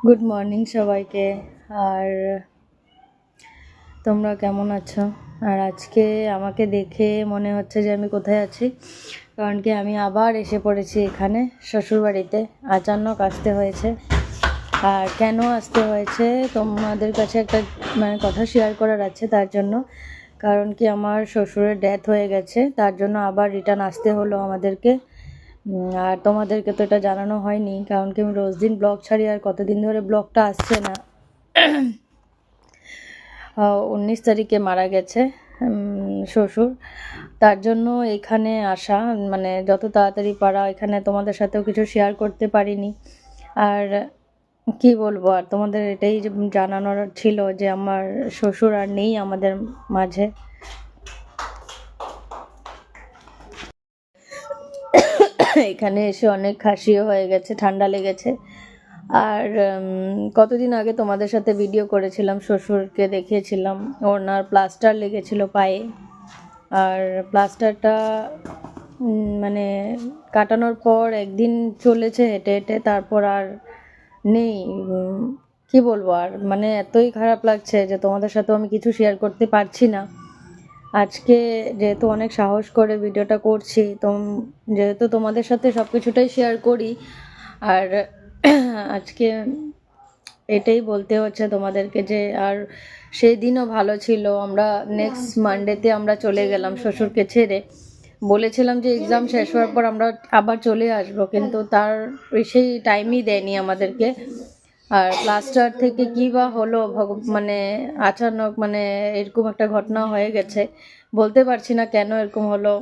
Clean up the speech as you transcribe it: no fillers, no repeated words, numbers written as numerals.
Good morning সবাইকে। আর তোমরা কেমন আছো? আর আজকে আমাকে দেখে মনে হচ্ছে যে আমি কোথায় আছি, কারণ কি আমি আবার এসে পড়েছি এখানে শ্বশুরবাড়িতে। আচানক আসতে হয়েছে। আর কেন আসতে হয়েছে তোমাদের কাছে একটা কথা শেয়ার করার আছে, তার জন্য। কারণ কি আমার শ্বশুরের ডেথ হয়ে গেছে, তার জন্য আবার রিটার্ন আসতে হলো আমাদেরকে। আর তোমাদেরকে তো এটা জানানো হয়নি, কারণ কি আমি রোজ দিন ব্লগ ছাড়ি, আর কতদিন ধরে ব্লগটা আসছে না। 19 তারিখে মারা গেছে শ্বশুর, তার জন্য এখানে আসা, যত তাড়াতাড়ি পারা এখানে তোমাদের সাথেও কিছু শেয়ার করতে পারিনি। আর কি বলবো, আর তোমাদের এটাই জানানোর ছিল যে আমার শ্বশুর আর নেই আমাদের মাঝে। এখানে এসে অনেক কাশিও হয়ে গেছে, ঠান্ডা লেগেছে। আর কতদিন আগে তোমাদের সাথে ভিডিও করেছিলাম, শ্বশুরকে দেখিয়েছিলাম, ওনার প্লাস্টার লেগেছিল পায়ে। আর প্লাস্টারটা মানে কাটানোর পর একদিন চলেছে হেঁটে হেঁটে, তারপর আর নেই। কি বলবো, আর এতই খারাপ লাগছে যে তোমাদের সাথেও আমি কিছু শেয়ার করতে পারছি না। আজকে যেহেতু অনেক সাহস করে ভিডিওটা করছি, যেহেতু তোমাদের সাথে সব কিছুটাই শেয়ার করি, আর আজকে এটাই বলতে হচ্ছে তোমাদেরকে যে আর সেই দিনও ভালো ছিল। আমরা নেক্সট মানডেতে আমরা চলে গেলাম শ্বশুরকে ছেড়ে। বলেছিলাম যে এক্সাম শেষ হওয়ার পর আমরা আবার চলে আসবো, কিন্তু তার সেই টাইমই দেয়নি আমাদেরকে। আর প্লাস্টার থেকে কী বা হলো, আচানক এরকম একটা ঘটনা হয়ে গেছে। বলতে পারছি না কেন এরকম হলো।